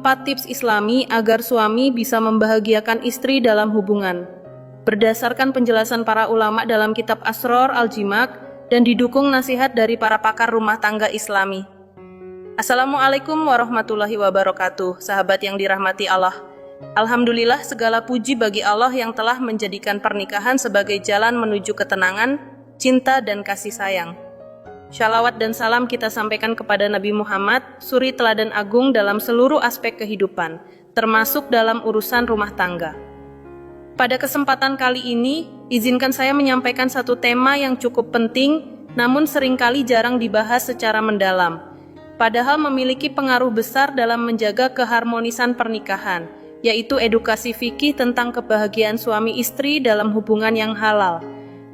4 tips Islami agar suami bisa membahagiakan istri dalam hubungan. Berdasarkan penjelasan para ulama dalam kitab Asror Al-Jimak dan didukung nasihat dari para pakar rumah tangga Islami. Assalamualaikum warahmatullahi wabarakatuh, sahabat yang dirahmati Allah. Alhamdulillah, segala puji bagi Allah yang telah menjadikan pernikahan sebagai jalan menuju ketenangan, cinta, dan kasih sayang. Shalawat dan salam kita sampaikan kepada Nabi Muhammad, suri teladan agung dalam seluruh aspek kehidupan, termasuk dalam urusan rumah tangga. Pada kesempatan kali ini, izinkan saya menyampaikan satu tema yang cukup penting, namun seringkali jarang dibahas secara mendalam. Padahal memiliki pengaruh besar dalam menjaga keharmonisan pernikahan, yaitu edukasi fikih tentang kebahagiaan suami istri dalam hubungan yang halal.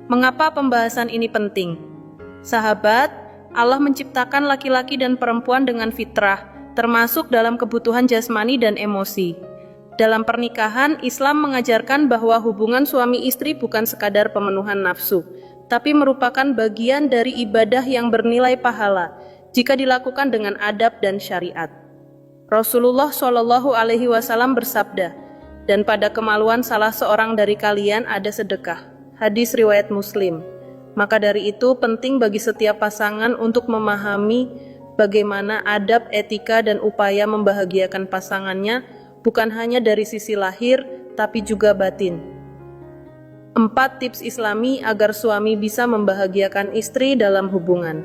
Mengapa pembahasan ini penting? Sahabat, Allah menciptakan laki-laki dan perempuan dengan fitrah, termasuk dalam kebutuhan jasmani dan emosi. Dalam pernikahan, Islam mengajarkan bahwa hubungan suami istri bukan sekadar pemenuhan nafsu, tapi merupakan bagian dari ibadah yang bernilai pahala jika dilakukan dengan adab dan syariat. Rasulullah Shallallahu Alaihi Wasallam bersabda, "Dan pada kemaluan salah seorang dari kalian ada sedekah." Hadis riwayat Muslim. Maka dari itu penting bagi setiap pasangan untuk memahami bagaimana adab, etika, dan upaya membahagiakan pasangannya, bukan hanya dari sisi lahir, tapi juga batin. 4 tips Islami agar suami bisa membahagiakan istri dalam hubungan.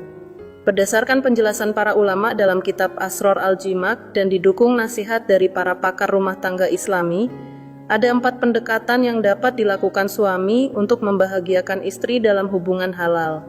Berdasarkan penjelasan para ulama dalam kitab Asror Al-Jimak dan didukung nasihat dari para pakar rumah tangga Islami, ada 4 pendekatan yang dapat dilakukan suami untuk membahagiakan istri dalam hubungan halal.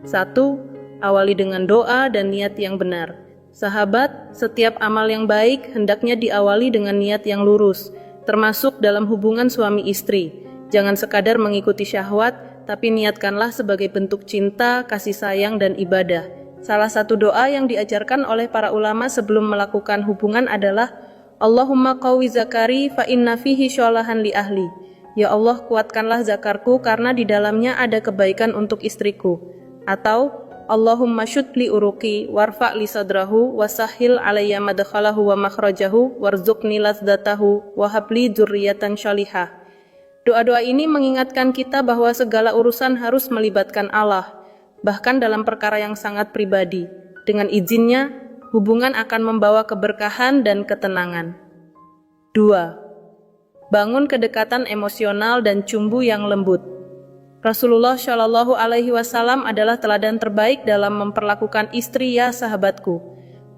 1. Awali dengan doa dan niat yang benar. Sahabat, setiap amal yang baik hendaknya diawali dengan niat yang lurus, termasuk dalam hubungan suami istri. Jangan sekadar mengikuti syahwat, tapi niatkanlah sebagai bentuk cinta, kasih sayang, dan ibadah. Salah satu doa yang diajarkan oleh para ulama sebelum melakukan hubungan adalah Allahumma qawwi zakari fa inna fihi syolahan li ahli. Ya Allah, kuatkanlah zakarku karena di dalamnya ada kebaikan untuk istriku. Atau Allahumma syudli uruki warfa' li sadrahu wasahil alayya madkhalahu wa makhrajahu warzuqni lazdatahu wa habli dzurriyyatan shalihah. Doa-doa ini mengingatkan kita bahwa segala urusan harus melibatkan Allah, bahkan dalam perkara yang sangat pribadi. Dengan izinnya, hubungan akan membawa keberkahan dan ketenangan. 2. Bangun kedekatan emosional dan cumbu yang lembut. Rasulullah Shallallahu Alaihi Wasallam adalah teladan terbaik dalam memperlakukan istri, ya sahabatku.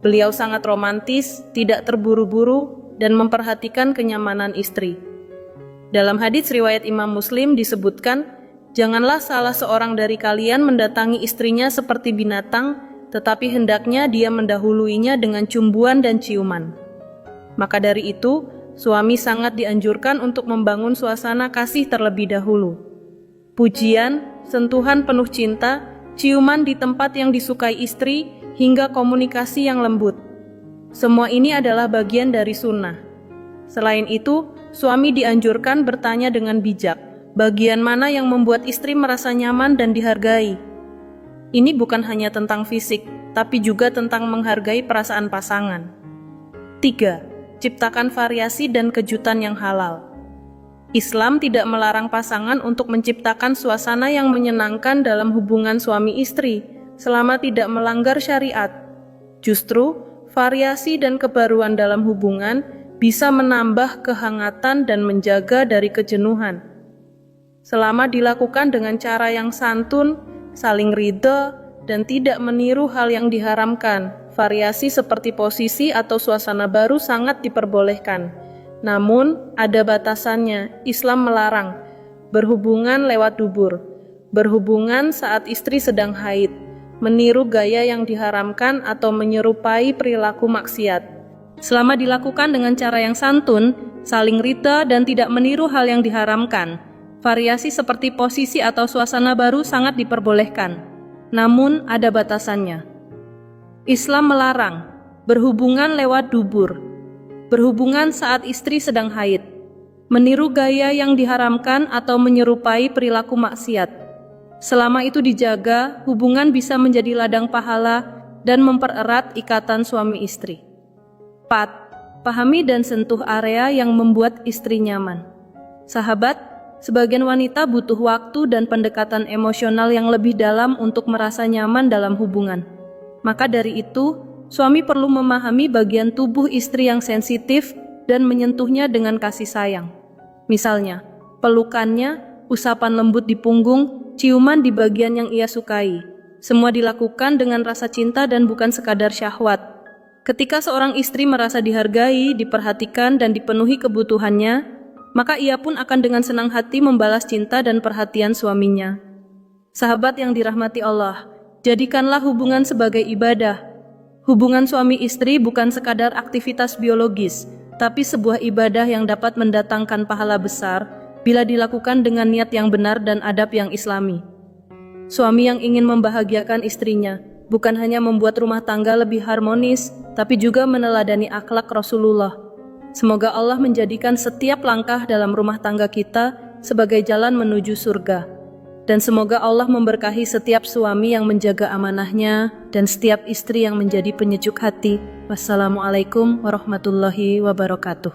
Beliau sangat romantis, tidak terburu-buru, dan memperhatikan kenyamanan istri. Dalam hadits riwayat Imam Muslim disebutkan, janganlah salah seorang dari kalian mendatangi istrinya seperti binatang, tetapi hendaknya dia mendahuluinya dengan cumbuan dan ciuman. Maka dari itu, suami sangat dianjurkan untuk membangun suasana kasih terlebih dahulu. Pujian, sentuhan penuh cinta, ciuman di tempat yang disukai istri, hingga komunikasi yang lembut. Semua ini adalah bagian dari sunnah. Selain itu, suami dianjurkan bertanya dengan bijak, bagian mana yang membuat istri merasa nyaman dan dihargai. Ini bukan hanya tentang fisik, tapi juga tentang menghargai perasaan pasangan. 3. Ciptakan variasi dan kejutan yang halal. Islam tidak melarang pasangan untuk menciptakan suasana yang menyenangkan dalam hubungan suami istri, selama tidak melanggar syariat. Justru, variasi dan kebaruan dalam hubungan bisa menambah kehangatan dan menjaga dari kejenuhan. Selama dilakukan dengan cara yang santun, saling ridha, dan tidak meniru hal yang diharamkan, variasi seperti posisi atau suasana baru sangat diperbolehkan. Namun, ada batasannya. Islam melarang berhubungan lewat dubur, berhubungan saat istri sedang haid, meniru gaya yang diharamkan atau menyerupai perilaku maksiat. Selama dilakukan dengan cara yang santun, saling ridha, dan tidak meniru hal yang diharamkan, variasi seperti posisi atau suasana baru sangat diperbolehkan. Namun, ada batasannya. Islam melarang berhubungan lewat dubur, berhubungan saat istri sedang haid, meniru gaya yang diharamkan atau menyerupai perilaku maksiat. Selama itu dijaga, hubungan bisa menjadi ladang pahala dan mempererat ikatan suami istri. 4. Pahami dan sentuh area yang membuat istri nyaman. Sahabat, sebagian wanita butuh waktu dan pendekatan emosional yang lebih dalam untuk merasa nyaman dalam hubungan. Maka dari itu, suami perlu memahami bagian tubuh istri yang sensitif dan menyentuhnya dengan kasih sayang. Misalnya, pelukannya, usapan lembut di punggung, ciuman di bagian yang ia sukai. Semua dilakukan dengan rasa cinta dan bukan sekadar syahwat. Ketika seorang istri merasa dihargai, diperhatikan, dan dipenuhi kebutuhannya, maka ia pun akan dengan senang hati membalas cinta dan perhatian suaminya. Sahabat yang dirahmati Allah, jadikanlah hubungan sebagai ibadah. Hubungan suami istri bukan sekadar aktivitas biologis, tapi sebuah ibadah yang dapat mendatangkan pahala besar bila dilakukan dengan niat yang benar dan adab yang islami. Suami yang ingin membahagiakan istrinya bukan hanya membuat rumah tangga lebih harmonis, tapi juga meneladani akhlak Rasulullah. Semoga Allah menjadikan setiap langkah dalam rumah tangga kita sebagai jalan menuju surga. Dan semoga Allah memberkahi setiap suami yang menjaga amanahnya dan setiap istri yang menjadi penyejuk hati. Wassalamualaikum warahmatullahi wabarakatuh.